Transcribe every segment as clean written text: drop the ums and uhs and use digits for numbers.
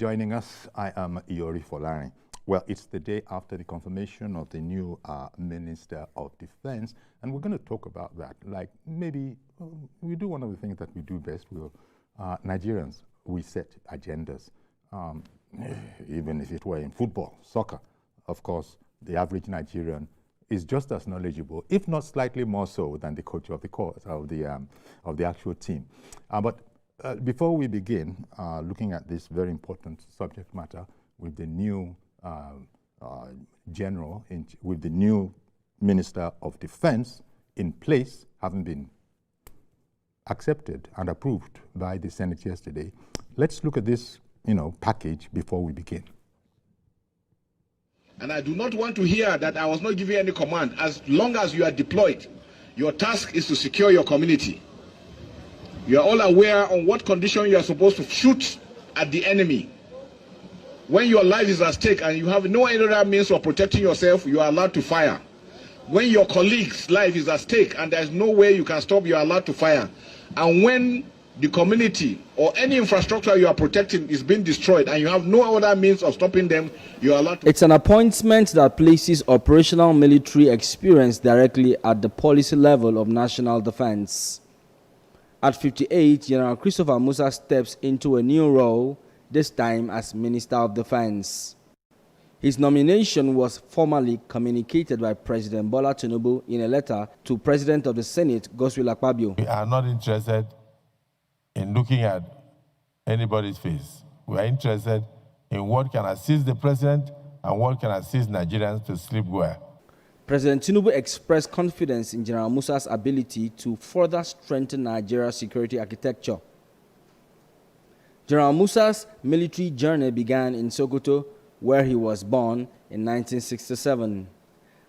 Joining us, I am Iyori Folari. Well, it's the day after the confirmation of the new Minister of Defense, and we're going to talk about that. Like maybe we do one of the things that we do best. Nigerians, we set agendas. Even if it were in football, soccer, of course, the average Nigerian is just as knowledgeable, if not slightly more so, than the coach of the course of the actual team. But before we begin looking at this very important subject matter with the new with the new Minister of Defense in place, having been accepted and approved by the Senate yesterday, let's look at this, package before we begin. And I do not want to hear that I was not giving any command. As long as you are deployed, your task is to secure your community. You are all aware on what condition you are supposed to shoot at the enemy. When your life is at stake and you have no other means of protecting yourself, you are allowed to fire. When your colleague's life is at stake and there's no way you can stop, you are allowed to fire. And when the community or any infrastructure you are protecting is being destroyed and you have no other means of stopping them, you are allowed to. It's an appointment that places operational military experience directly at the policy level of national defense. At 58, General Christopher Musa steps into a new role, this time as Minister of Defense. His nomination was formally communicated by President Bola Tinubu in a letter to President of the Senate, Godswill Akpabio. We are not interested in looking at anybody's face. We are interested in what can assist the president and what can assist Nigerians to sleep well. President Tinubu expressed confidence in General Musa's ability to further strengthen Nigeria's security architecture. General Musa's military journey began in Sokoto, where he was born in 1967.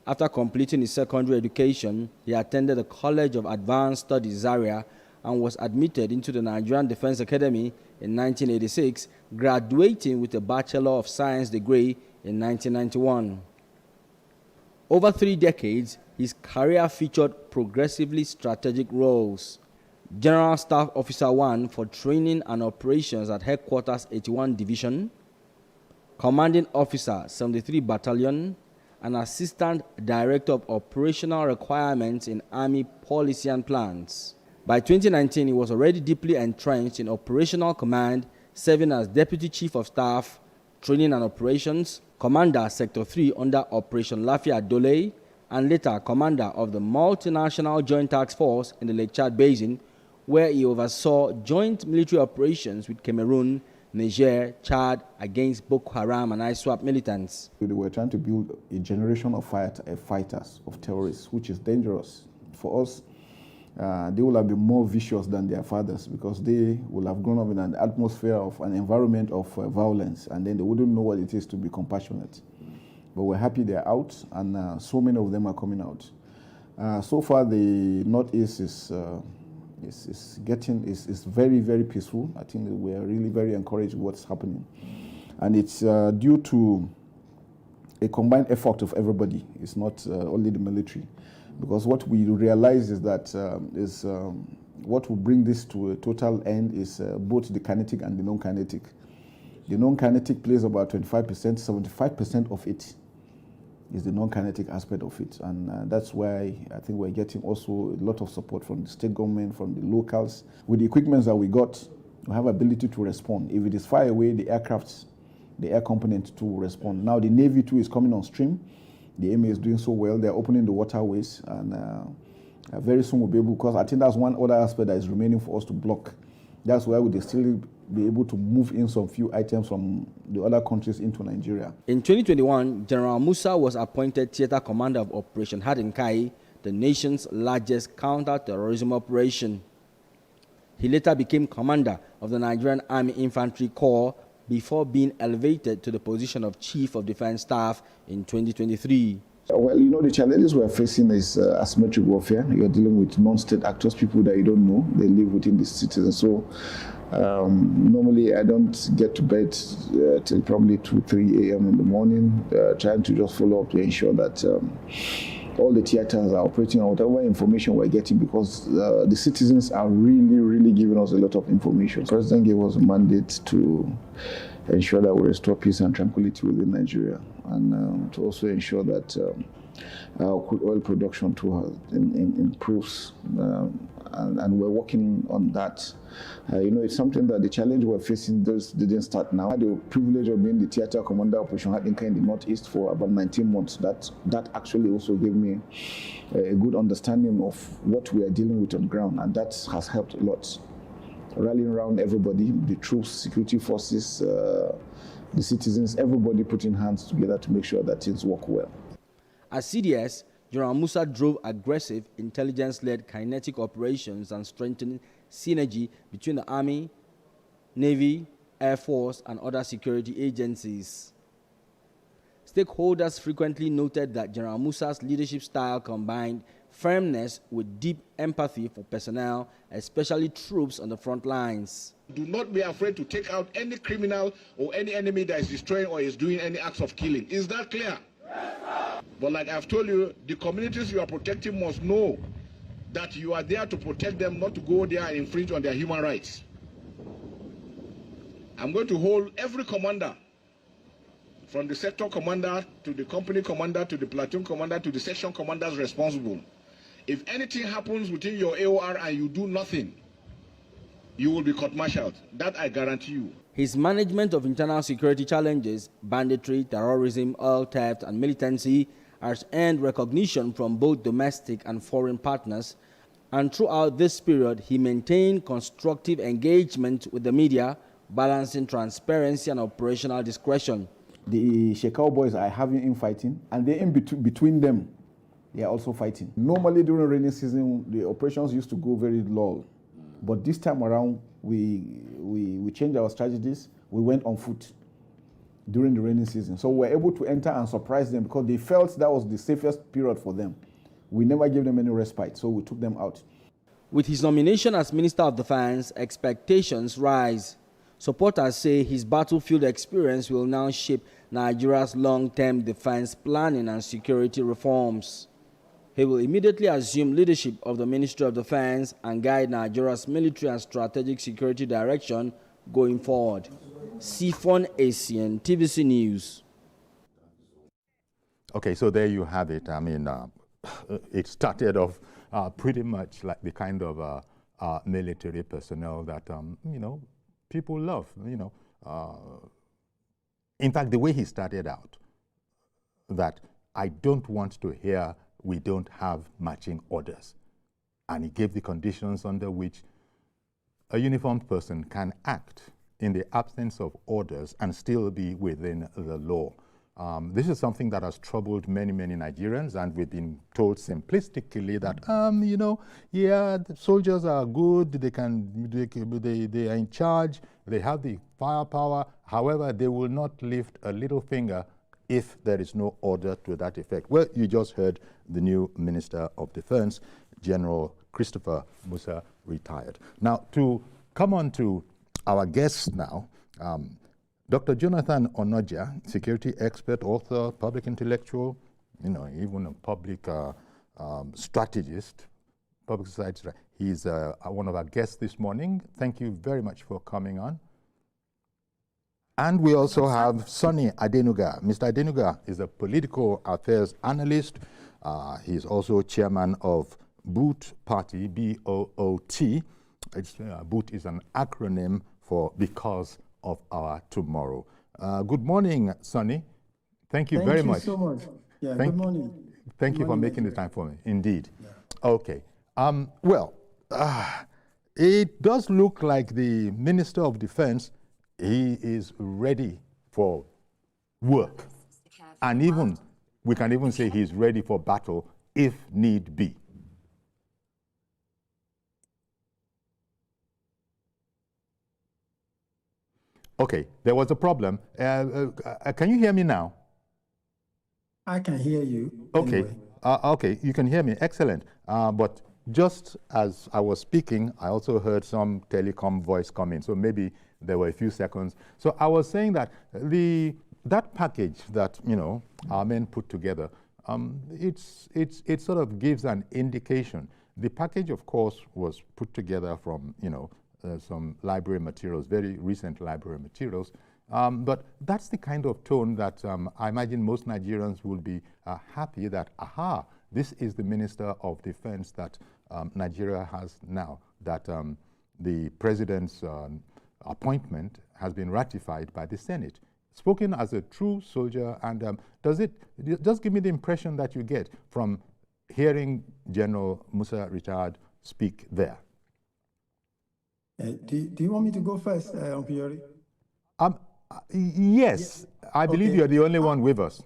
After completing his secondary education, he attended the College of Advanced Studies Zaria and was admitted into the Nigerian Defense Academy in 1986, graduating with a Bachelor of Science degree in 1991. Over 3 decades, his career featured progressively strategic roles. General Staff Officer 1 for Training and Operations at Headquarters 81 Division, Commanding Officer 73 Battalion, and Assistant Director of Operational Requirements in Army Policy and Plans. By 2019, he was already deeply entrenched in operational command, serving as Deputy Chief of Staff, Training and Operations, Commander Sector 3 under Operation Lafayette Dole, and later Commander of the Multinational Joint Task Force in the Lake Chad Basin, where he oversaw joint military operations with Cameroon, Niger, Chad against Boko Haram and ISWAP militants. They were trying to build a generation of fighters, of terrorists, which is dangerous. For us, they will have been more vicious than their fathers because they will have grown up in an atmosphere of an environment of violence, and then they wouldn't know what it is to be compassionate. But we're happy they're out, and so many of them are coming out. So far, the Northeast is very, very peaceful. I think we are really very encouraged with what's happening. And it's due to a combined effort of everybody. It's not only the military. Because what we realize is that what will bring this to a total end is both the kinetic and the non-kinetic. The non-kinetic plays about 25%, 75% of it is the non-kinetic aspect of it. And that's why I think we're getting also a lot of support from the state government, from the locals. With the equipment that we got, we have ability to respond. If it is far away, the aircraft, the air component to respond. Now the Navy too is coming on stream. The MA is doing so well. They're opening the waterways, and very soon we'll be able, because I think that's one other aspect that is remaining for us to block. That's why we'll still be able to move in some few items from the other countries into Nigeria. In 2021, General Musa was appointed Theater Commander of Operation Hadinkai, the nation's largest counter-terrorism operation. He later became commander of the Nigerian Army Infantry Corps before being elevated to the position of Chief of Defense Staff in 2023. Well, the challenges we're facing is asymmetric warfare. You're dealing with non-state actors, people that you don't know. They live within the citizens. So normally I don't get to bed till probably 2, 3 a.m. in the morning, trying to just follow up to ensure that all the theaters are operating on whatever information we're getting, because the citizens are really, really giving us a lot of information. The President gave us a mandate to ensure that we restore peace and tranquility within Nigeria, and to also ensure that our crude oil production too improves, and we're working on that. It's something that the challenge we're facing didn't start now. I had the privilege of being the theater commander Operation Hadinka in the Northeast for about 19 months. That actually also gave me a good understanding of what we are dealing with on ground, and that has helped a lot. Rallying around everybody, the troops, security forces, the citizens, everybody putting hands together to make sure that things work well. As CDS, General Musa drove aggressive, intelligence-led kinetic operations and strengthened synergy between the Army, Navy, Air Force, and other security agencies. Stakeholders frequently noted that General Musa's leadership style combined firmness with deep empathy for personnel, especially troops on the front lines. Do not be afraid to take out any criminal or any enemy that is destroying or is doing any acts of killing. Is that clear? Yes, sir. But like I've told you, the communities you are protecting must know that you are there to protect them, not to go there and infringe on their human rights. I'm going to hold every commander, from the sector commander to the company commander to the platoon commander to the section commanders responsible. If anything happens within your AOR and you do nothing, you will be court-martialed. That I guarantee you. His management of internal security challenges, banditry, terrorism, oil theft, and militancy has earned recognition from both domestic and foreign partners, and throughout this period, he maintained constructive engagement with the media, balancing transparency and operational discretion. The Shekau boys are having infighting, and they in between them, they are also fighting. Normally during rainy season, the operations used to go very low, but this time around, we changed our strategies. We went on foot during the rainy season, so we were able to enter and surprise them because they felt that was the safest period for them. We never gave them any respite, so we took them out. With his nomination as Minister of Defense, expectations rise. Supporters say his battlefield experience will now shape Nigeria's long-term defense planning and security reforms. He will immediately assume leadership of the Ministry of Defense and guide Nigeria's military and strategic security direction going forward. Sifon Asian, TVC News. Okay, so there you have it. I mean, it started off pretty much like the kind of military personnel that, people love, In fact, the way he started out, that I don't want to hear we don't have matching orders. And he gave the conditions under which a uniformed person can act in the absence of orders and still be within the law. This is something that has troubled many, many Nigerians, and we've been told simplistically that, the soldiers are good, they are in charge, they have the firepower, however, they will not lift a little finger if there is no order to that effect. Well, you just heard the new Minister of Defense, General Christopher Musa, retired. Now, to come on to our guests now, Dr. Jonathan Onoja, security expert, author, public intellectual, even a public strategist, public society. He's one of our guests this morning. Thank you very much for coming on. And we also have Sonny Adenuga. Mr. Adenuga is a political affairs analyst. He's also chairman of Boot Party, B-O-O-T. Boot is an acronym for Because of Our Tomorrow. Good morning, Sonny. Thank you very much. Thank you so much. Yeah, good morning. Thank you for making the time for me. Indeed. Yeah. Okay. It does look like the Minister of Defense, he is ready for work. And even, we can even say he's ready for battle if need be. Okay, there was a problem. Can you hear me now? I can hear you. Okay, anyway. Okay, you can hear me. Excellent. But just as I was speaking, I also heard some telecom voice come in. So maybe there were a few seconds. So I was saying that that package that our men put together, it sort of gives an indication. The package, of course, was put together from some library materials, very recent library materials, But that's the kind of tone that I imagine most Nigerians will be happy that, aha, this is the Minister of Defense that Nigeria has now, that the President's appointment has been ratified by the Senate. Spoken as a true soldier, and just give me the impression that you get from hearing General Musa retired speak there. Do you want me to go first, Piori? Yes, I believe you're the only one with us.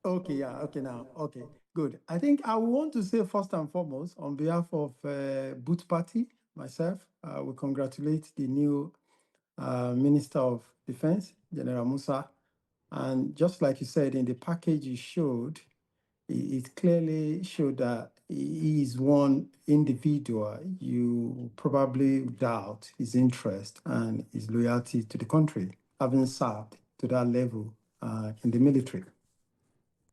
Okay, yeah, okay now, okay, good. I think I want to say first and foremost, on behalf of Boot Party, myself, we congratulate the new Minister of Defense, General Musa. And just like you said, in the package you showed, it clearly showed that he is one individual you probably doubt his interest and his loyalty to the country, having served to that level in the military.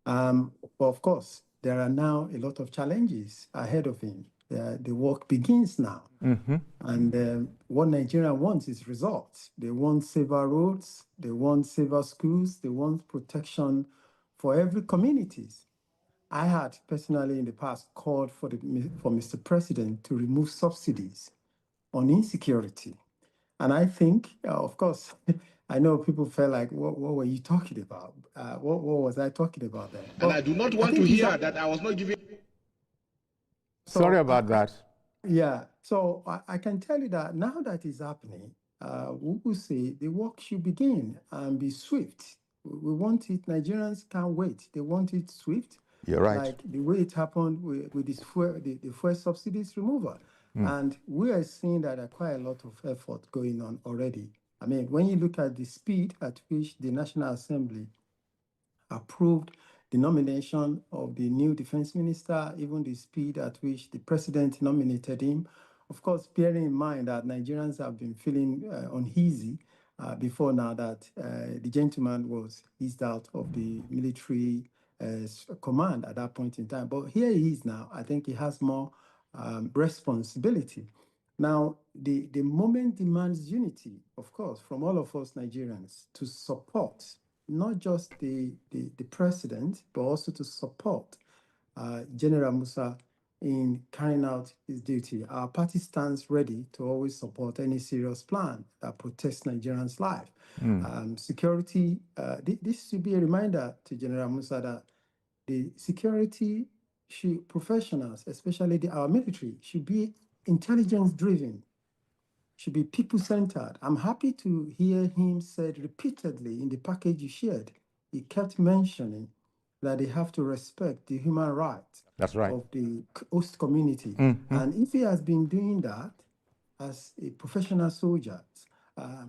But of course, there are now a lot of challenges ahead of him. The work begins now. Mm-hmm. And what Nigeria wants is results. They want safer roads, they want safer schools, they want protection for every communities. I had personally in the past called for Mr. President to remove subsidies on insecurity. And I think, of course, I know people felt like, what were you talking about? What was I talking about there? And I do not want to hear that I was not giving... Sorry about that. Yeah, so I can tell you that now that is happening, we will say the work should begin and be swift. We want it, Nigerians can't wait. They want it swift. You're right. Like the way it happened with this the fuel subsidies removal. And we are seeing that there are quite a lot of effort going on already. I mean, when you look at the speed at which the National Assembly approved the nomination of the new defense minister, even the speed at which the president nominated him, of course, bearing in mind that Nigerians have been feeling uneasy before now that the gentleman was eased out of the military command at that point in time. But here he is now. I think he has more responsibility. Now, the moment demands unity, of course, from all of us Nigerians to support not just the president, but also to support General Musa in carrying out his duty. Our party stands ready to always support any serious plan that protects Nigerians' life. Security, this should be a reminder to General Musa that the security professionals, especially our military, should be intelligence-driven, should be people-centered. I'm happy to hear him said repeatedly in the package you shared. He kept mentioning that they have to respect the human rights of the host community. And if he has been doing that as a professional soldier,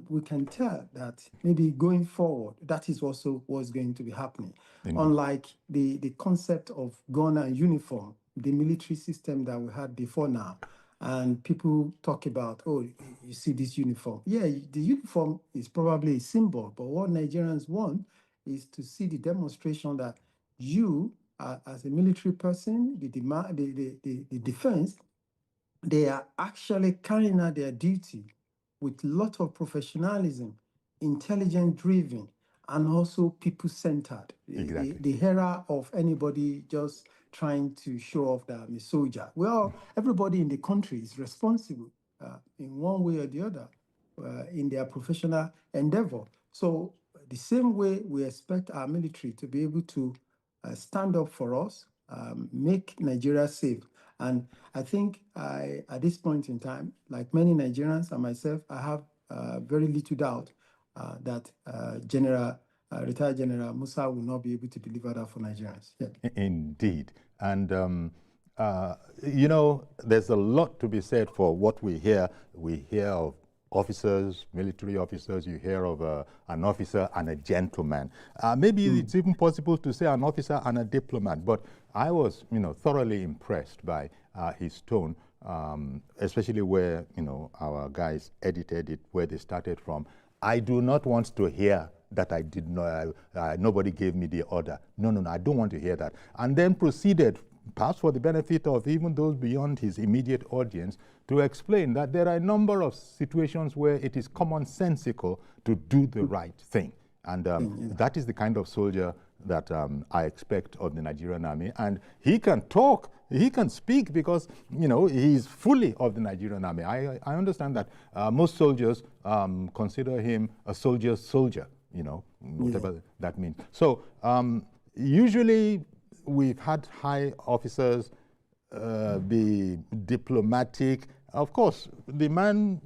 we can tell that maybe going forward, that is also what's going to be happening. Unlike the concept of gun and uniform, the military system that we had before now. And people talk about, oh, you see this uniform. Yeah, the uniform is probably a symbol, but what Nigerians want is to see the demonstration that you, as a military person, the defense, they are actually carrying out their duty with a lot of professionalism, intelligence-driven, and also people-centered. Exactly. The era of anybody just trying to show off that I'm a soldier. Well, everybody in the country is responsible in one way or the other in their professional endeavor. So the same way we expect our military to be able to stand up for us, make Nigeria safe. And I think at this point in time, like many Nigerians and myself, I have very little doubt that retired General Musa will not be able to deliver that for Nigerians. Yeah. Indeed. And, you know, there's a lot to be said for what we hear. We hear of officers, military officers, you hear of an officer and a gentleman. Maybe it's even possible to say an officer and a diplomat, but I was, you know, thoroughly impressed by his tone, especially where, you know, our guys edited it, where they started from. I do not want to hear that I did not, nobody gave me the order. No, I don't want to hear that. And then proceeded perhaps for the benefit of even those beyond his immediate audience, to explain that there are a number of situations where it is commonsensical to do the right thing. And that is the kind of soldier that I expect of the Nigerian army. And he can talk, he can speak, because, you know, he's fully of the Nigerian army. I understand that most soldiers consider him a soldier's soldier, you know, whatever that means. So usually we've had high officers be diplomatic. Of course, the man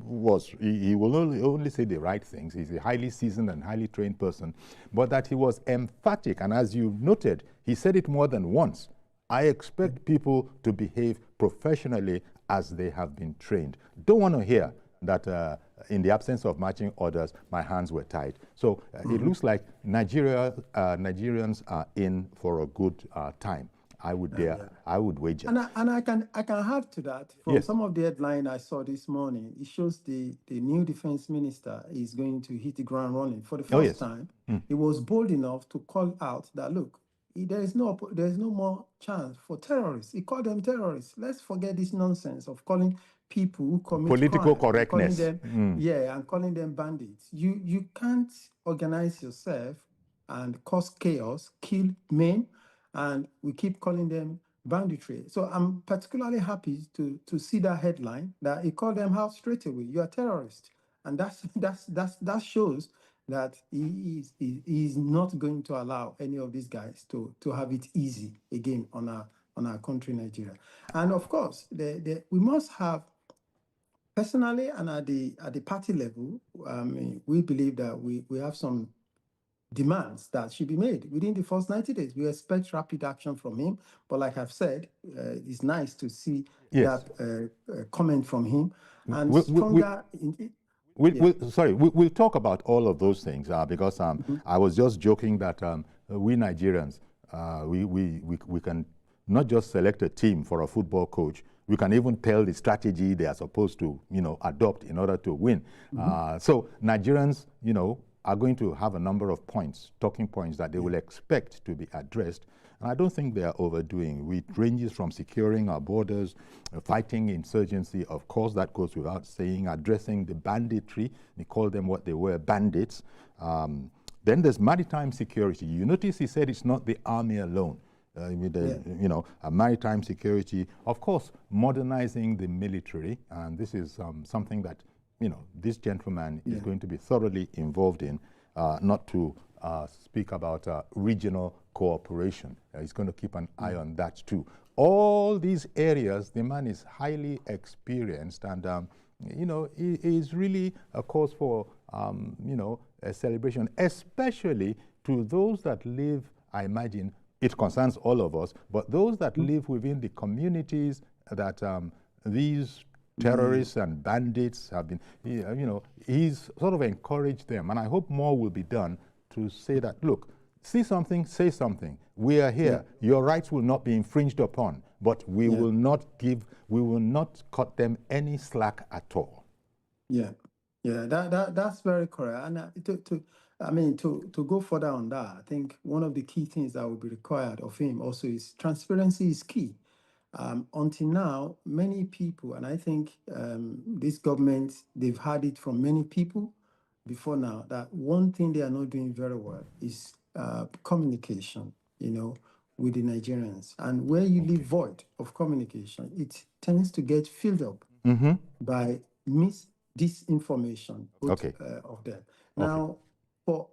he will only say the right things. He's a highly seasoned and highly trained person, but that he was emphatic. And as you noted, he said it more than once. I expect people to behave professionally as they have been trained. Don't want to hear that in the absence of marching orders, my hands were tied. So it looks like Nigerians are in for a good time. I would wager. And I can add to that. From some of the headline I saw this morning, it shows the new defense minister is going to hit the ground running. For the first time, he was bold enough to call out that, look, there is no more chance for terrorists. He called them terrorists. Let's forget this nonsense of calling people who commit political crime, correctness. And calling them bandits. You can't organize yourself and cause chaos, kill men, and we keep calling them banditry. So I'm particularly happy to see that headline that he called them out straight away. You are terrorists, and that shows that he is not going to allow any of these guys to have it easy again on our country, Nigeria. And of course, we must have, personally and at the party level, we believe that we have some demands that should be made within the first 90 days. We expect rapid action from him, but like I've said, it's nice to see that comment from him. And we'll talk about all of those things because I was just joking that we Nigerians, we can not just select a team for a football coach. We can even tell the strategy they are supposed to, adopt in order to win. So Nigerians, are going to have a number of talking points that they will expect to be addressed. And I don't think they are overdoing. It ranges from securing our borders, fighting insurgency, of course, that goes without saying, addressing the banditry. They call them what they were, bandits. Then there's maritime security. You notice he said it's not the army alone. A maritime security, of course, modernizing the military, and this is something that this gentleman is going to be thoroughly involved in, not to speak about regional cooperation. He's going to keep an eye on that too. All these areas, the man is highly experienced, and it is really a cause for a celebration, especially to those that live, I imagine, it concerns all of us, but those that live within the communities that these terrorists and bandits have been, he's sort of encouraged them. And I hope more will be done to say that, look, see something, say something. We are here. Your rights will not be infringed upon, but we will not cut them any slack at all. That's very correct. And to go further on that, I think one of the key things that will be required of him also is transparency is key. Until now, many people, and I think this government, they've had it from many people before now, that one thing they are not doing very well is communication, with the Nigerians. And where you leave void of communication, it tends to get filled up by disinformation of them. Now,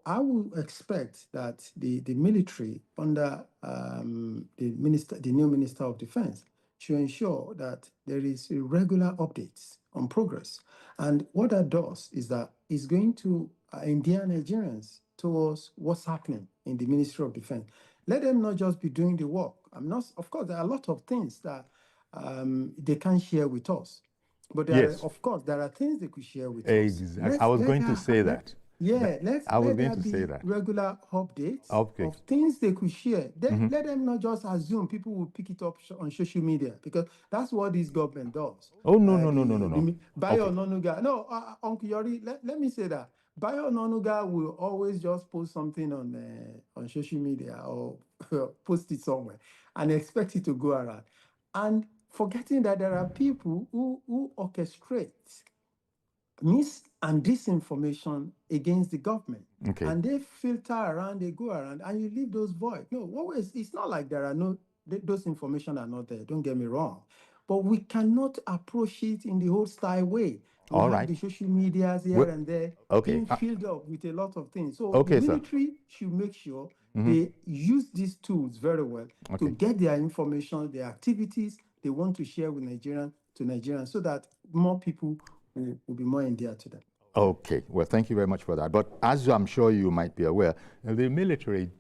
I would expect that the military under the new Minister of Defense should ensure that there is regular updates on progress. And what that does is that it's going to endear Nigerians towards what's happening in the Ministry of Defense. Let them not just be doing the work. Of course, there are a lot of things that they can't share with us. But there are things they could share with us. I was going to say that. Let there be regular updates of things they could share. Let them not just assume people will pick it up on social media, because that's what this government does. Oh, no. Bayo Nonuga. No, Uncle Yori, let me say that. Bayo Nonuga will always just post something on social media or post it somewhere and expect it to go around. And forgetting that there are people who orchestrate mis and disinformation against the government. Okay. And they filter around, they go around, and you leave those void. No, always, it's not like there are those information are not there, don't get me wrong. But we cannot approach it in the old style way. We All have right. the social medias here Well, and there okay. being filled up with a lot of things. So Okay, the sir. military should make sure they use these tools very well to Okay. get their information, their activities they want to share with Nigerians so that more people will be more endeared to them. Okay, well, thank you very much for that. But as I'm sure you might be aware, the military,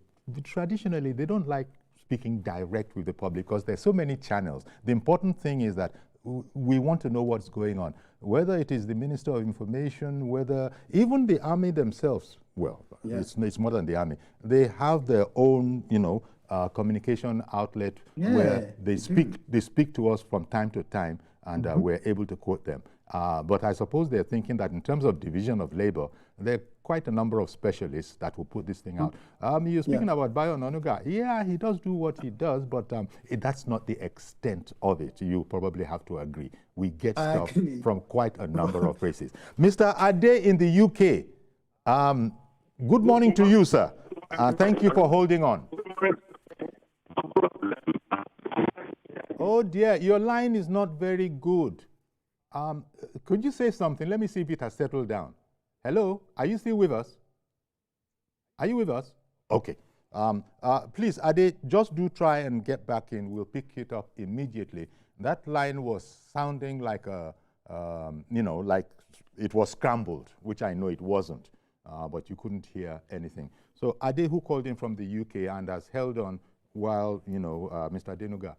traditionally, they don't like speaking direct with the public because there's so many channels. The important thing is that we want to know what's going on, whether it is the Minister of Information, whether even the army themselves, well, it's more than the army. They have their own, communication outlet where they speak to us from time to time, and we're able to quote them. But I suppose they're thinking that in terms of division of labor, there are quite a number of specialists that will put this thing out. You're speaking about Bayo Nonuga. Yeah, he does do what he does, but that's not the extent of it. You probably have to agree. We get stuff from quite a number of places. Mr. Ade in the UK, good morning to you, sir. Thank you for holding on. Oh dear, your line is not very good. Could you say something? Let me see if it has settled down. Hello, are you still with us? Are you with us? Okay. Please, Ade, just do try and get back in. We'll pick it up immediately. That line was sounding like like it was scrambled, which I know it wasn't, but you couldn't hear anything. So Ade, who called in from the UK and has held on while, Mr. Adenuga,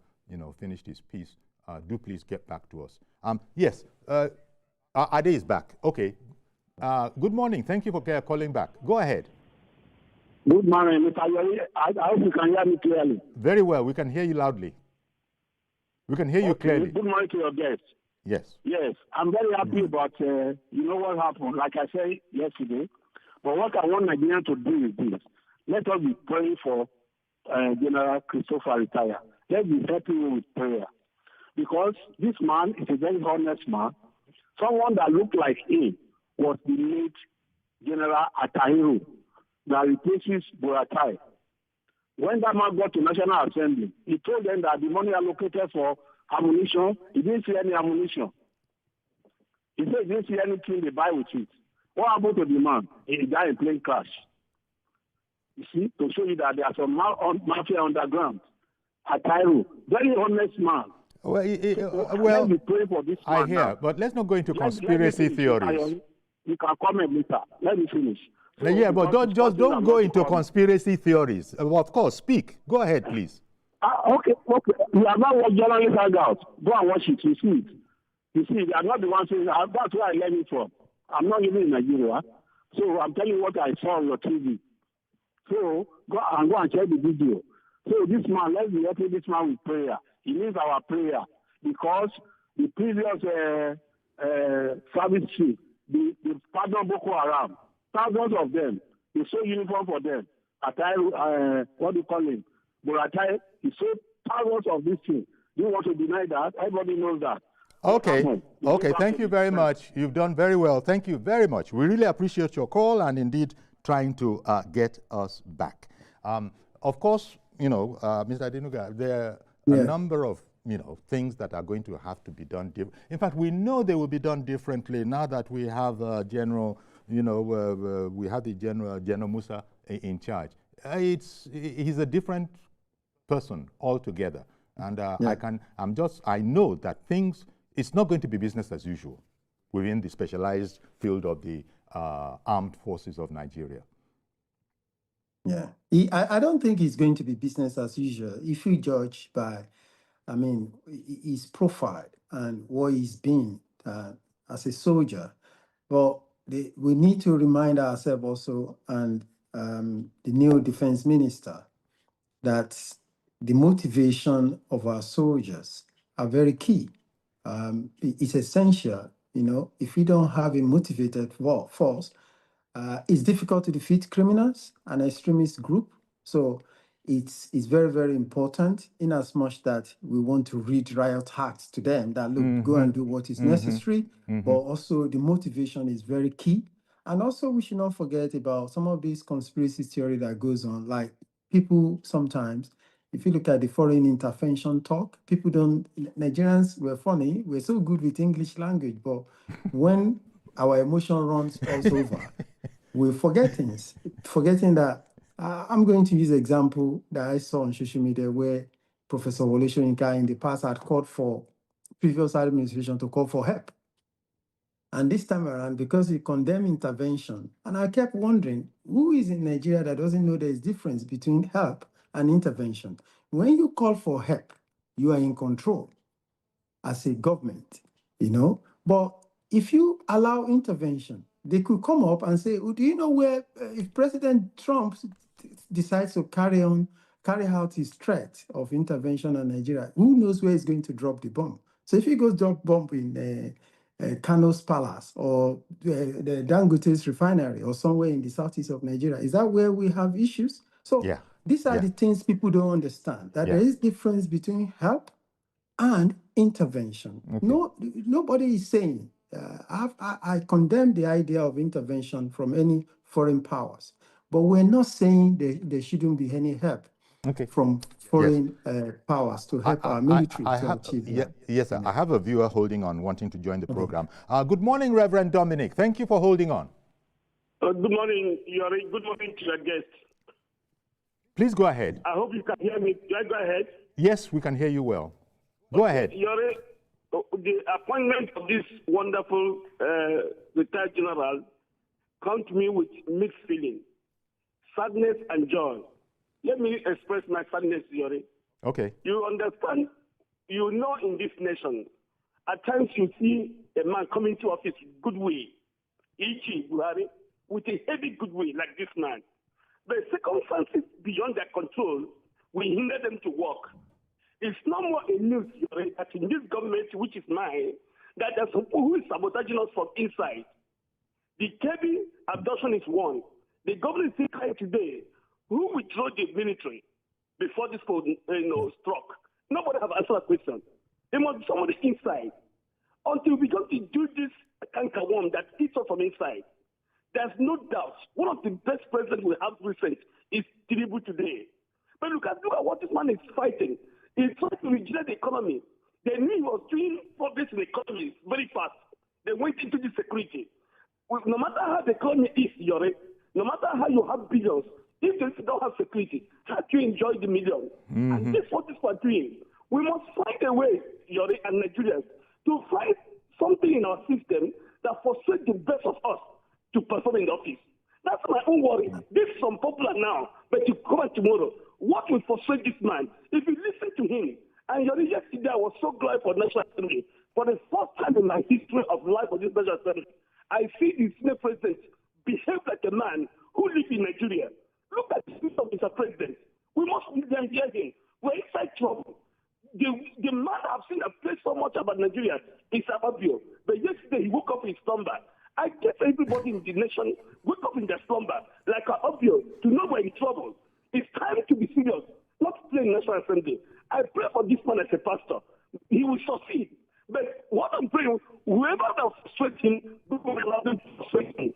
finished his piece, do please get back to us. Yes, Ade is back. Okay. Good morning. Thank you for calling back. Go ahead. Good morning, Mr. Yori. I hope you can hear me clearly. Very well. We can hear you loudly. We can hear you clearly. Good morning to your guests. Yes. Yes, I'm very happy about, you know what happened, like I said yesterday. But what I want Nigerians to do is this. Let us be praying for General Christopher retire. Let's be helping with prayer. Because this man is a very honest man. Someone that looked like him was the late General Atahiru that replaces Buratai. When that man got to National Assembly, he told them that the money allocated for ammunition, he didn't see any ammunition. He said he didn't see anything they buy with it. What happened to the man? He died in plane crash. You see, to show you that there are some mafia underground. Atahiru, very honest man. Well, let's be praying for this man. I hear, now. but let's not go into conspiracy theories. You can comment later. Let me finish. So yeah, but don't go into conspiracy theories. Of course, speak. Go ahead, please. Okay. You have not watched journalist hangout. Go and watch it. You see it. You see, I'm not the one saying that's where I learned it from. I'm not living in Nigeria. So I'm telling you what I saw on your TV. So go and check the video. So this man, let's be helping this man with prayer. He needs our prayer because the previous service chief, the pardon Boko Haram, thousands of them, they sold uniform for them. What do you call him? Buratai, he sold thousands of these things. Do you want to deny that? Everybody knows that. Okay. Okay, thank you very much. You've done very well. Thank you very much. We really appreciate your call and indeed trying to get us back. Of course, Mr. Adenuga, there are a number of things that are going to have to be done. In fact, we know they will be done differently now that we have General Musa in charge. He's a different person altogether, and I know that things. It's not going to be business as usual within the specialized field of the armed forces of Nigeria. Yeah, I don't think it's going to be business as usual if you judge by, his profile and what he's been as a soldier. But we need to remind ourselves also, and the new defense minister, that the motivation of our soldiers are very key. It's essential, if we don't have a motivated force, it's difficult to defeat criminals and extremist group. So it's very, very important in as much that we want to read riot acts to them that, look, go and do what is necessary, but also the motivation is very key. And also we should not forget about some of these conspiracy theory that goes on, like people sometimes, if you look at the foreign intervention talk, people don't, Nigerians were funny, we're so good with English language, but when our emotion runs us over, we forget things, forgetting that, I'm going to use an example that I saw on social media where Professor Wole Soyinka in the past had called for previous administration to call for help. And this time around, because he condemned intervention, and I kept wondering, who is in Nigeria that doesn't know there's difference between help and intervention? When you call for help, you are in control as a government, you know? But if you allow intervention, they could come up and say, oh, do you know where, if President Trump decides to carry out his threat of intervention on Nigeria, who knows where he's going to drop the bomb? So if he goes drop bomb in Kano's Palace or the Dangote's refinery or somewhere in the southeast of Nigeria, is that where we have issues? So these are the things people don't understand, that there is difference between help and intervention. Nobody is saying, I condemn the idea of intervention from any foreign powers, but we're not saying there shouldn't be any help from foreign powers to help our military to achieve that. Yes, sir. I have a viewer holding on, wanting to join the program. Good morning, Reverend Dominic. Thank you for holding on. Good morning, Yori. Good morning to your guest. Please go ahead. I hope you can hear me. Do I go ahead? Yes, we can hear you well. Go ahead. Yori, the appointment of this wonderful retired general comes to me with mixed feelings, sadness and joy. Let me express my sadness, Yori. Okay. You understand, you know, in this nation, at times you see a man coming to office goodwill, e.g. Buhari, with a heavy goodwill like this man. The circumstances beyond their control will hinder them to work. It's no more a news, Yori, that in this government, which is mine, that there's some people who is sabotaging us from inside. The KB abduction is one. The government is crying today. Who withdrew the military before this struck? Nobody have answered that question. There must be somebody inside. Until we come to do this canker worm that eats us from inside, there's no doubt one of the best presidents we have recent is Tinubu today. But look at what this man is fighting. He's trying to regulate the economy. They knew he was doing progress in the economy very fast. They went into the security. No matter how the economy is, Yori, no matter how you have billions, if you don't have security, how do you enjoy the millions? And this is what we're doing. We must find a way, Yori and Nigerians, to find something in our system that frustrates the best of us to perform in the office. That's my own worry. This is unpopular now, but you come back tomorrow. What will frustrate this man? If you listen to him, and Yori, yesterday I was so glad for National Assembly. For the first time in my history of life of this National Assembly, I see the Senate President behave like a man who lives in Nigeria. Look at the speech of Mr. President. We must hear him. We're inside trouble. The man I've seen that plays so much about Nigeria is Ababio. But yesterday he woke up in slumber. I guess everybody in the nation woke up in their slumber like Ababio to know we're in trouble. It's time to be serious, not to play in National Assembly. I pray for this man as a pastor. He will succeed. But what I'm praying, whoever that frustrates him, will allow them to frustrate him.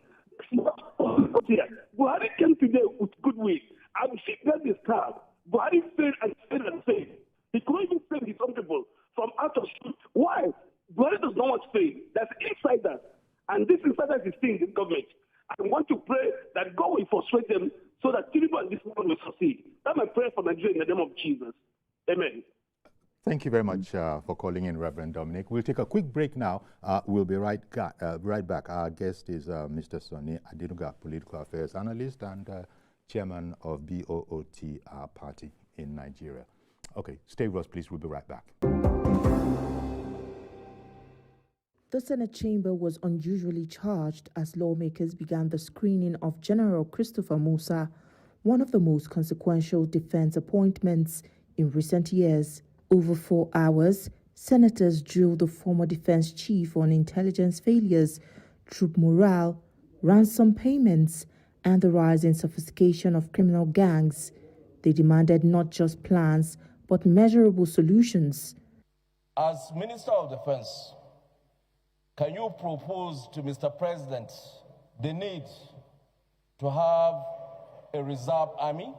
Buhari came today with goodwill. I'm seeing that this time. Buhari failed and failed and failed. He couldn't even save his own people from out of school. Why? Buhari does not want to fail. That's insiders. And this insiders is still in this government. I want to pray that God will frustrate them so that Tinubu and this one will succeed. That's my prayer for Nigeria in the name of Jesus. Amen. Thank you very much for calling in, Reverend Dominic. We'll take a quick break now. We'll be right back. Our guest is Mr. Sonny Adenuga, political affairs analyst and chairman of BOOT party in Nigeria. Okay, stay with us, please. We'll be right back. The Senate chamber was unusually charged as lawmakers began the screening of General Christopher Musa, one of the most consequential defense appointments in recent years. Over 4 hours, senators drilled the former defense chief on intelligence failures, troop morale, ransom payments, and the rising sophistication of criminal gangs. They demanded not just plans, but measurable solutions. As Minister of Defense, can you propose to Mr. President the need to have a reserve army?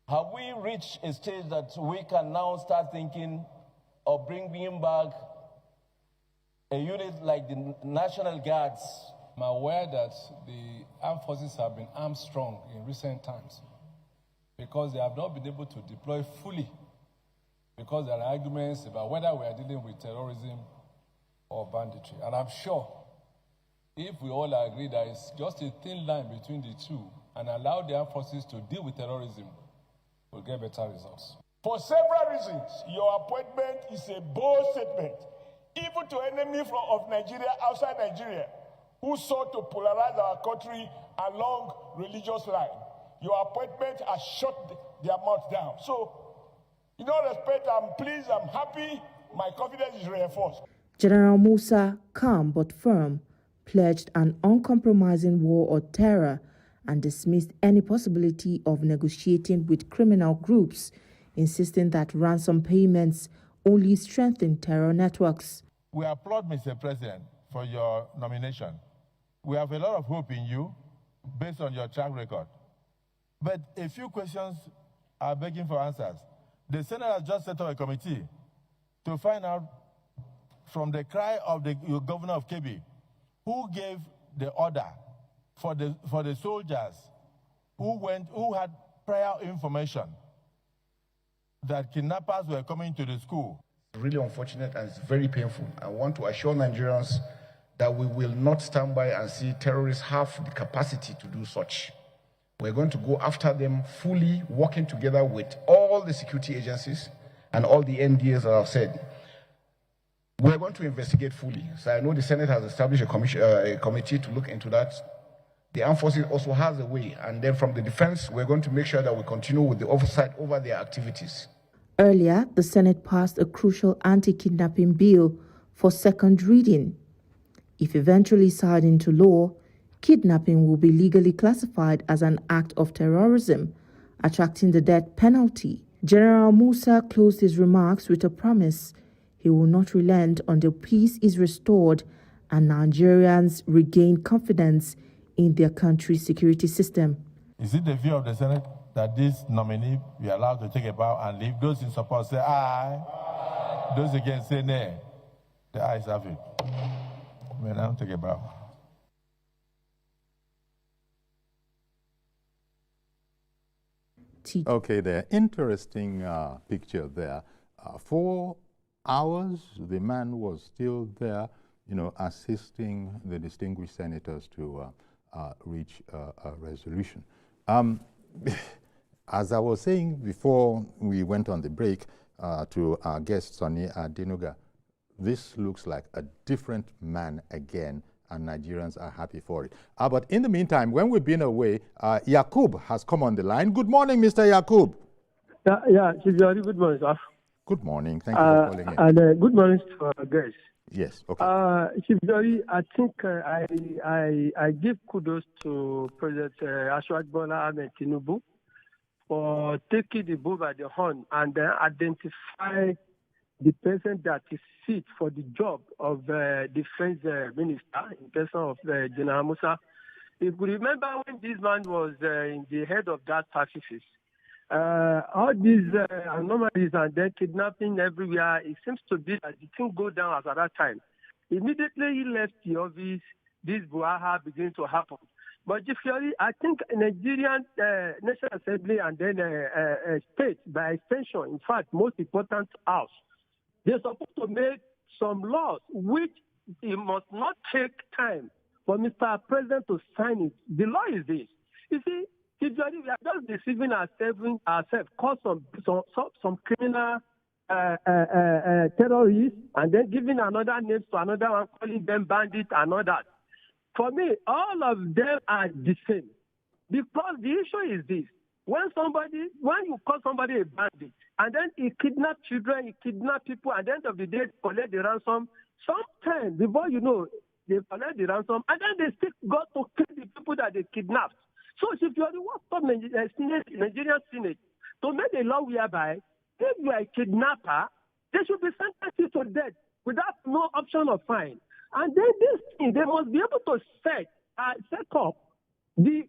Have we reached a stage that we can now start thinking of bringing back a unit like the National Guards? I'm aware that the armed forces have been armed strong in recent times because they have not been able to deploy fully, because there are arguments about whether we are dealing with terrorism or banditry. And I'm sure if we all agree that it's just a thin line between the two and allow the armed forces to deal with terrorism, we'll get better results. For several reasons, your appointment is a bold statement, even to enemies of Nigeria outside Nigeria, who sought to polarize our country along religious lines. Your appointment has shut their mouth down. So, in all respect, I'm pleased, I'm happy, my confidence is reinforced. General Musa, calm but firm, pledged an uncompromising war on terror and dismissed any possibility of negotiating with criminal groups, insisting that ransom payments only strengthen terror networks. We applaud, Mr. President, for your nomination. We have a lot of hope in you based on your track record. But a few questions are begging for answers. The Senate has just set up a committee to find out from the cry of the governor of Kebbi who gave the order for the soldiers who had prior information that kidnappers were coming to the school. It's really unfortunate and it's very painful. I want to assure Nigerians that we will not stand by and see terrorists have the capacity to do such. We're going to go after them fully, working together with all the security agencies and all the NDAs that I've said. We're going to investigate fully. So I know the Senate has established a committee to look into that. The armed forces also has a way. And then from the defense, we're going to make sure that we continue with the oversight over their activities. Earlier, the Senate passed a crucial anti-kidnapping bill for second reading. If eventually signed into law, kidnapping will be legally classified as an act of terrorism, attracting the death penalty. General Musa closed his remarks with a promise he will not relent until peace is restored and Nigerians regain confidence in their country's security system. Is it the view of the Senate that this nominee be allowed to take a bow and leave? Those in support say aye. Those against say nay. The ayes have it. May now take a bow. Okay, there. Interesting picture there. 4 hours, the man was still there, assisting the distinguished senators to reach a resolution. As I was saying before we went on the break to our guest, Sonny Adenuga, this looks like a different man again, and Nigerians are happy for it. But in the meantime, when we've been away, Yakub has come on the line. Good morning, Mr. Yakub. Yeah, good morning, sir. Good morning. Thank you for calling in. And good morning to our guests. Yes, okay. Chief Jori, I think I give kudos to President Ashwat Bola Ahmed Tinubu for taking the bull by the horn and then identify the person that is fit for the job of defense minister in person of General Musa. If you remember when this man was in the head of that services, all these anomalies and then kidnapping everywhere, it seems to be that the thing go down as at that time. Immediately he left the office, this Buaha began to happen. But generally, I think Nigerian National Assembly and then state, by extension, in fact, most important house, they're supposed to make some laws which it must not take time for Mr. President to sign it. The law is this. You see, usually we are just deceiving ourselves, cause some criminal terrorists, and then giving another name to another one, calling them bandits and all that. For me, all of them are the same. Because the issue is this. When you call somebody a bandit, and then he kidnap children, he kidnap people, at the end of the day, collect the ransom, sometimes, before you know, they collect the ransom, and then they still got to kill the people that they kidnapped. So if you are the one stop Nigerian Senate to make a law whereby if you are a kidnapper, they should be sentenced you to death without no option of fine. And then this thing, they must be able to set up the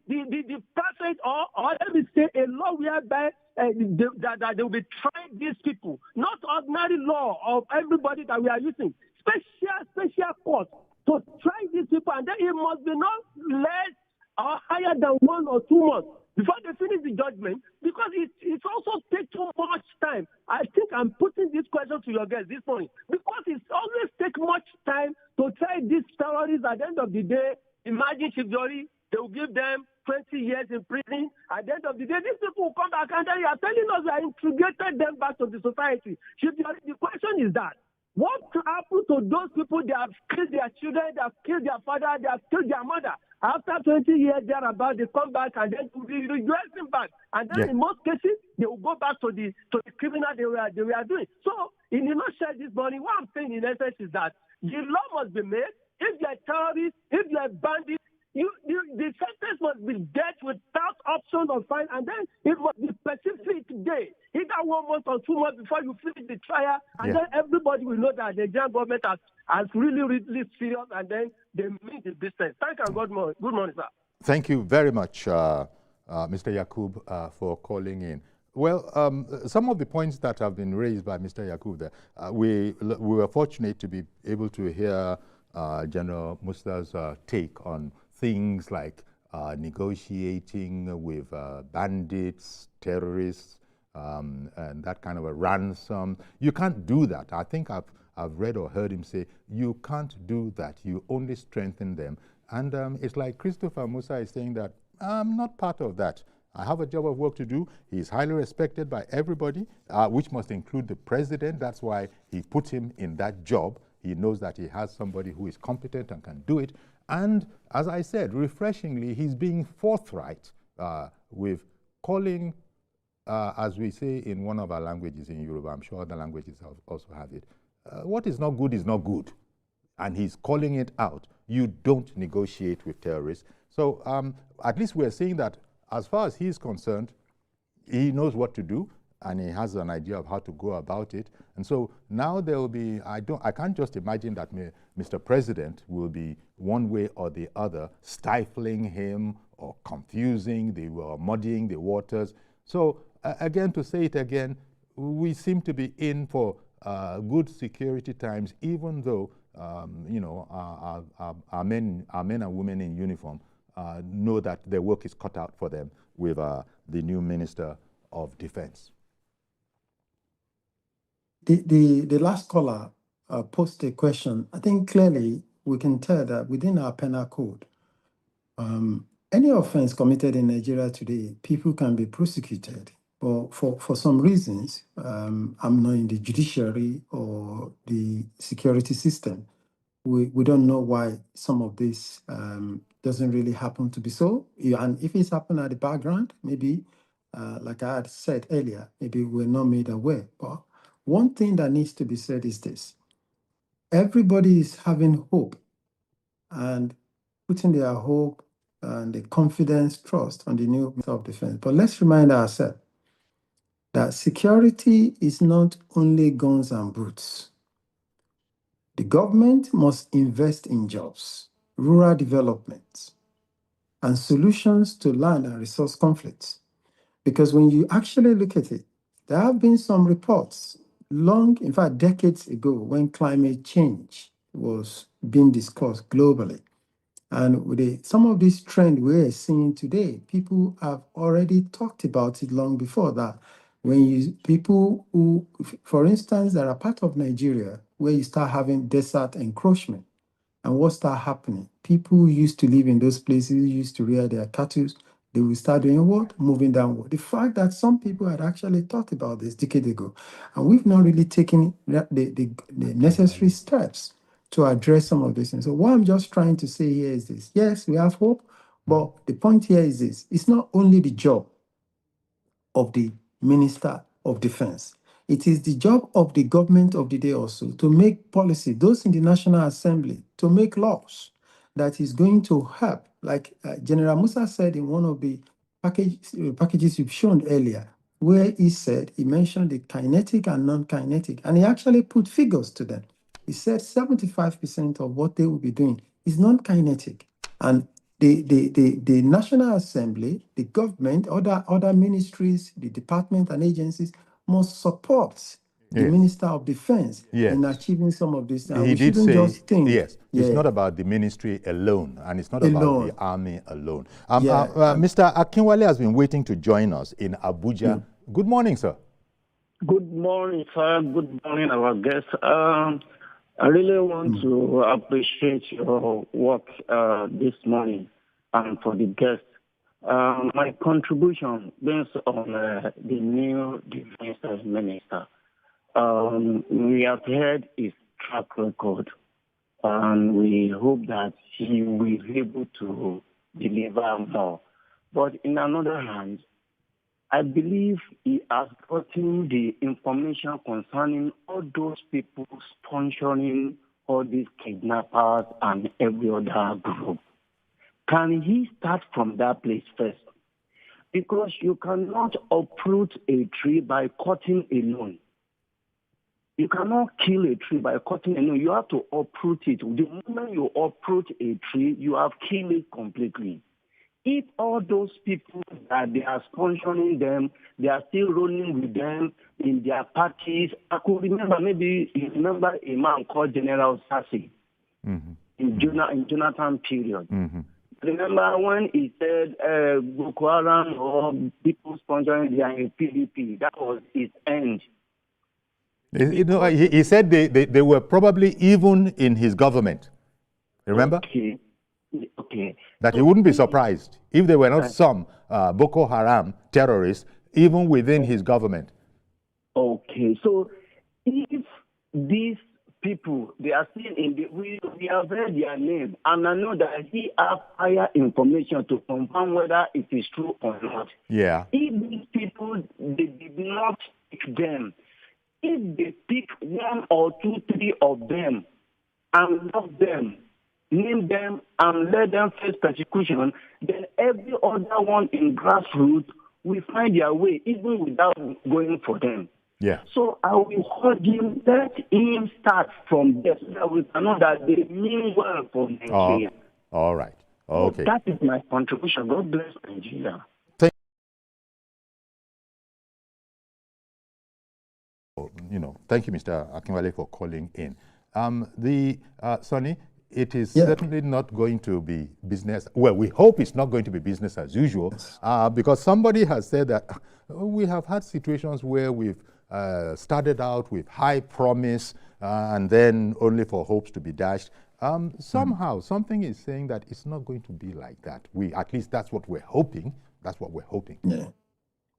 perfect, or let me say, a law whereby that they will be trying these people, not ordinary law of everybody that we are using, special court to try these people, and then it must be not less or higher than 1 or 2 months before they finish the judgment, because it also takes too much time. I think I'm putting this question to your guests this morning, because it always takes much time to try these terrorists. At the end of the day, imagine Chief Jori, they will give them 20 years in prison. At the end of the day, these people will come back and then you are telling us we are integrated them back to the society. Chief Jori, the question is that, what happened to those people? They have killed their children, they have killed their father, they have killed their mother. After 20 years thereabout, they come back and then regress them back. And then in most cases, they will go back to the criminal they were doing. So, in a nutshell this morning, what I'm saying in essence is that the law must be made. If you're a terrorist, if you're a bandit, the sentence must be dealt without option of fine, and then it must be specific day, either 1 month or 2 months before you finish the trial, and then everybody will know that the Nigerian government has really serious, and then they mean the business. Thank you, and good morning, sir. Thank you very much, Mr. Yakub, for calling in. Well, some of the points that have been raised by Mr. Yakub there, we were fortunate to be able to hear General Musa's take on things like negotiating with bandits, terrorists, and that kind of a ransom. You can't do that. I think I've read or heard him say, you can't do that. You only strengthen them. And it's like Christopher Musa is saying that, I'm not part of that. I have a job of work to do. He's highly respected by everybody, which must include the president. That's why he put him in that job. He knows that he has somebody who is competent and can do it. And as I said, refreshingly, he's being forthright with calling, as we say in one of our languages in Yoruba, I'm sure other languages also have it, what is not good is not good. And he's calling it out. You don't negotiate with terrorists. So at least we're saying that as far as he's concerned, he knows what to do, and he has an idea of how to go about it. And so now there will be, I can't just imagine that Mr. President will be one way or the other stifling him or confusing, or muddying the waters. So again, to say it again, we seem to be in for good security times, even though you know, our men and women in uniform know that their work is cut out for them with the new Minister of Defense. The last caller posed a question. I think clearly we can tell that within our penal code, any offense committed in Nigeria today, people can be prosecuted. But for some reasons, I'm not in the judiciary or the security system. We don't know why some of this doesn't really happen to be so. And if it's happened at the background, maybe, like I had said earlier, maybe we're not made aware. But one thing that needs to be said is this. Everybody is having hope and putting their hope and the confidence, trust on the new Minister of Defense. But let's remind ourselves that security is not only guns and boots. The government must invest in jobs, rural development, and solutions to land and resource conflicts. Because when you actually look at it, there have been some reports in fact, decades ago, when climate change was being discussed globally. And with some of this trend we're seeing today, people have already talked about it long before that. When people who, for instance, that are part of Nigeria, where you start having desert encroachment, and what start happening? People who used to live in those places, used to rear their cattle, they will start doing what? Moving downward. The fact that some people had actually thought about this decade ago, and we've not really taken the necessary steps to address some of these things. So what I'm just trying to say here is this. Yes, we have hope, but the point here is this. It's not only the job of the Minister of Defense. It is the job of the government of the day also to make policy, those in the National Assembly, to make laws that is going to help. Like General Musa said in one of the packages you've shown earlier, where he mentioned the kinetic and non-kinetic, and he actually put figures to them. He said 75% of what they will be doing is non-kinetic. And the National Assembly, the government, other ministries, the department and agencies must support the Minister of Defense in achieving some of this. He did say, just think, it's not about the ministry alone, and it's not about the army alone. Mr. Akinwale has been waiting to join us in Abuja. Good morning, sir. Good morning, sir. Good morning, our guests. I really want to appreciate your work this morning and for the guests. My contribution based on the new defense minister. We have heard his track record, and we hope that he will be able to deliver more. But in another hand, I believe he has gotten the information concerning all those people sponsoring all these kidnappers and every other group. Can he start from that place first? Because you cannot uproot a tree by cutting alone. You cannot kill a tree by cutting alone. You have to uproot it. The moment you uproot a tree, you have killed it completely. If all those people that they are sponsoring them, they are still rolling with them in their parties. I could remember, maybe you remember a man called General Sassi in Jonathan period. Remember when he said Boko Haram or people sponsoring the PDP, that was his end. You know, he said they were probably even in his government. Remember? Okay. That he wouldn't be surprised if there were not some Boko Haram terrorists even within his government. Okay, so if these people, they are still in the, we have heard their name, and I know that he has higher information to confirm whether it is true or not. Yeah. If these people, they did not pick them, if they pick 1 or 2, 3 of them and love them, name them and let them face persecution, then every other one in grassroots will find their way even without going for them. Yeah. So I will urge him, let him start from there so that we can know that they mean well for Nigeria. All right. Okay. So that is my contribution. God bless Nigeria. Thank you, Mr. Akinwale, for calling in. Sonny, it is certainly not going to be business. Well, we hope it's not going to be business as usual, because somebody has said that we have had situations where we've started out with high promise and then only for hopes to be dashed. Somehow, something is saying that it's not going to be like that. At least that's what we're hoping. That's what we're hoping.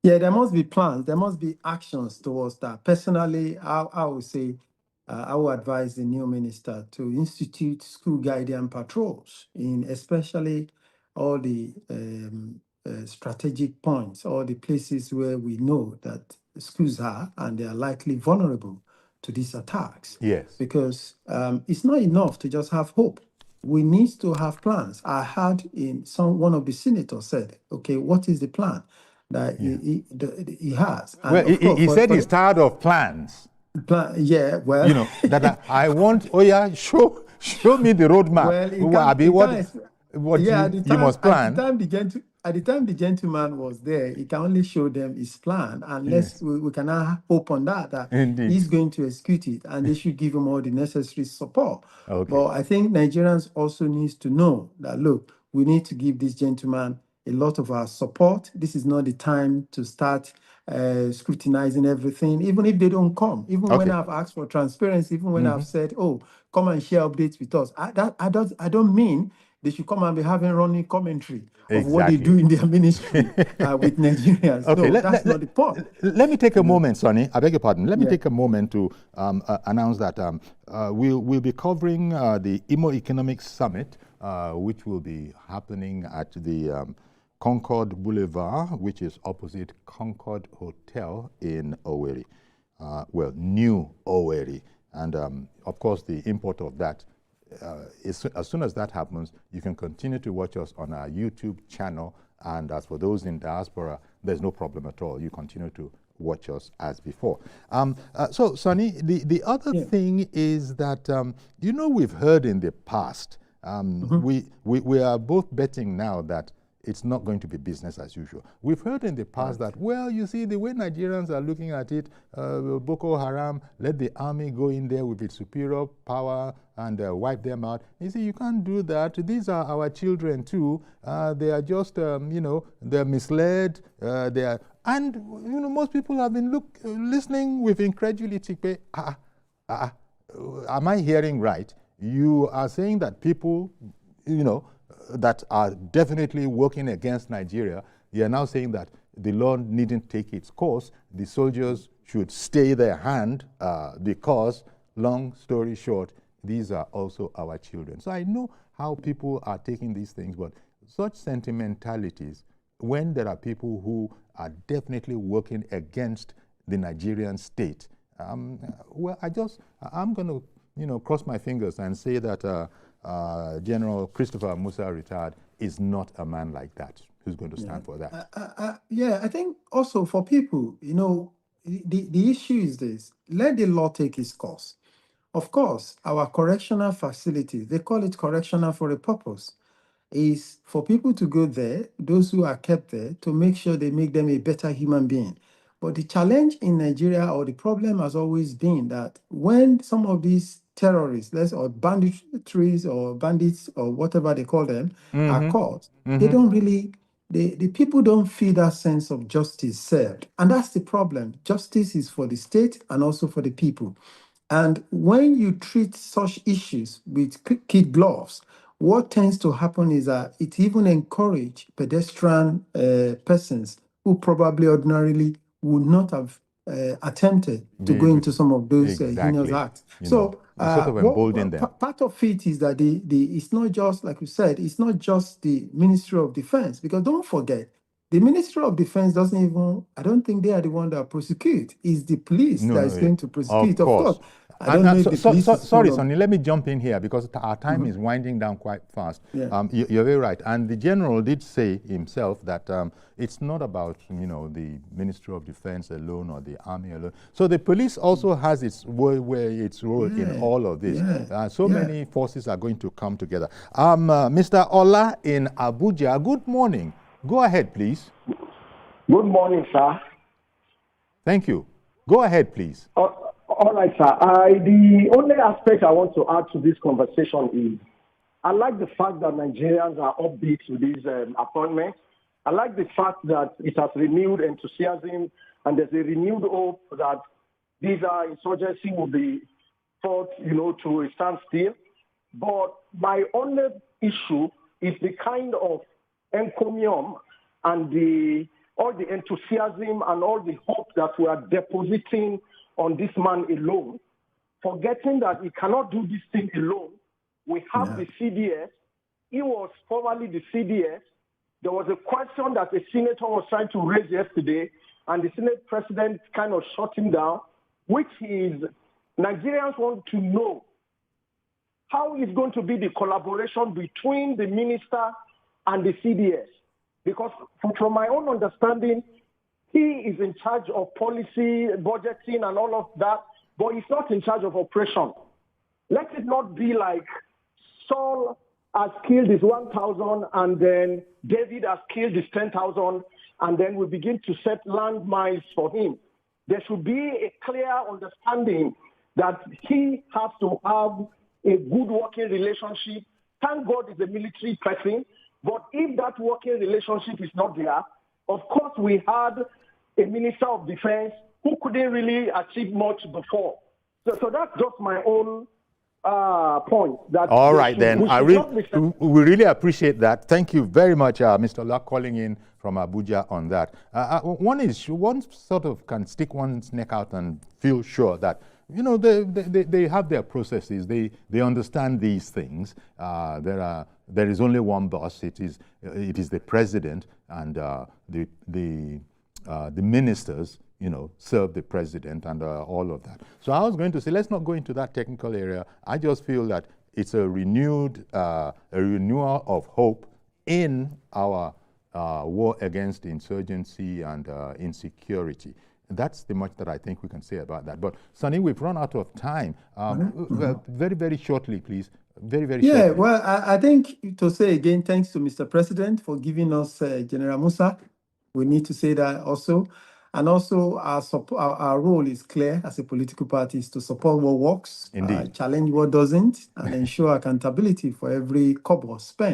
Yeah, there must be plans. There must be actions towards that. Personally, I would say I would advise the new minister to institute school guardian patrols in especially all the strategic points, all the places where we know that schools are and they are likely vulnerable to these attacks. Yes. Because it's not enough to just have hope. We need to have plans. I heard one of the senators said, okay, what is the plan that he has? And well, he said he's tired of plans. Well, that I want. Show me the roadmap. You must plan. At the time the gentleman was there, he can only show them his plan, unless we can hope on that he's going to execute it, and they should give him all the necessary support. Okay. But I think Nigerians also needs to know that, look, we need to give this gentleman a lot of our support. This is not the time to start scrutinizing everything, even if they don't come. Even when I've asked for transparency, even when I've said, "Oh, come and share updates with us," I don't mean they should come and be having running commentary of what they do in their ministry with Nigerians. Okay, no, that's not the point. Let me take a moment, Sonny. I beg your pardon. Let me take a moment to announce that we'll be covering the Imo Economic Summit, which will be happening at the Concord Boulevard, which is opposite Concord Hotel in Owerri. new Owerri. And of course, the import of that, as soon as that happens, you can continue to watch us on our YouTube channel. And as for those in diaspora, there's no problem at all. You continue to watch us as before. So, Sonny, the other thing is that, you know, we've heard in the past, we are both betting now that it's not going to be business as usual. We've heard in the past that, well, you see, the way Nigerians are looking at it, Boko Haram, let the army go in there with its superior power and wipe them out. You see, you can't do that. These are our children too. They are just, you know, they're misled. And, you know, most people have been listening with incredulity. Am I hearing right? You are saying that people, you know, that are definitely working against Nigeria, you are now saying that the law needn't take its course. The soldiers should stay their hand because, long story short, these are also our children. So I know how people are taking these things, but such sentimentalities, when there are people who are definitely working against the Nigerian state, well, I'm going to, you know, cross my fingers and say that General Christopher Musa, retired, is not a man like that who's going to stand for that. Yeah, I think also for people, you know, the issue is this: let the law take its course. Of course, our correctional facilities, they call it correctional for a purpose, is for people to go there, those who are kept there, to make sure they make them a better human being. But the challenge in Nigeria, or the problem, has always been that when some of these terrorists, or banditries or bandits or whatever they call them, are caught, they don't really, the people don't feel that sense of justice served. And that's the problem. Justice is for the state and also for the people. And when you treat such issues with kid gloves, what tends to happen is that it even encourages pedestrian persons who probably ordinarily would not have attempted to go into some of those heinous acts. So sort of embolden them. Part of it is that it's not just, like you said, it's not just the Ministry of Defense, because don't forget, the Ministry of Defense doesn't even, I don't think they are the one that prosecute. It's the police that is going to prosecute. Of course. I don't know if the police sorry, Sonny, let me jump in here because our time is winding down quite fast. You're very right. And the general did say himself that it's not about, you know, the Ministry of Defense alone or the army alone. So the police also has its role in all of this. Many forces are going to come together. Mr. Ola in Abuja, good morning. Go ahead, please. Good morning, sir. Thank you. Go ahead, please. All right, sir. The only aspect I want to add to this conversation is I like the fact that Nigerians are upbeat to these appointments. I like the fact that it has renewed enthusiasm and there's a renewed hope that these insurgency will be fought, you know, to a standstill. But my only issue is the kind of encomium and all the enthusiasm and all the hope that we are depositing on this man alone, forgetting that he cannot do this thing alone. We have the CDS. He was formerly the CDS. There was a question that a senator was trying to raise yesterday, and the Senate president kind of shut him down, which is Nigerians want to know how is going to be the collaboration between the minister and the CDS. Because from my own understanding, he is in charge of policy, budgeting, and all of that, but he's not in charge of operation. Let it not be like Saul has killed his 1,000, and then David has killed his 10,000, and then we begin to set landmines for him. There should be a clear understanding that he has to have a good working relationship. Thank God he's a military person, but if that working relationship is not there, of course, we had a Minister of Defense who couldn't really achieve much before. So that's just my own point. That all right, then. We really appreciate that. Thank you very much, Mr. Luck, calling in from Abuja on that. One sort of can stick one's neck out and feel sure that, you know, they have their processes. They understand these things. There is only one boss. It is the president, and the the ministers, serve the president and all of that. So I was going to say, let's not go into that technical area. I just feel that it's a renewal of hope in our war against insurgency and insecurity. That's the much that I think we can say about that. But Sonny, we've run out of time. Very, very shortly, please. Very, very shortly. Yeah, well, I think to say again, thanks to Mr. President for giving us General Musa. We need to say that also. And also, our role is clear as a political party is to support what works, challenge what doesn't, and ensure accountability for every kobo spent.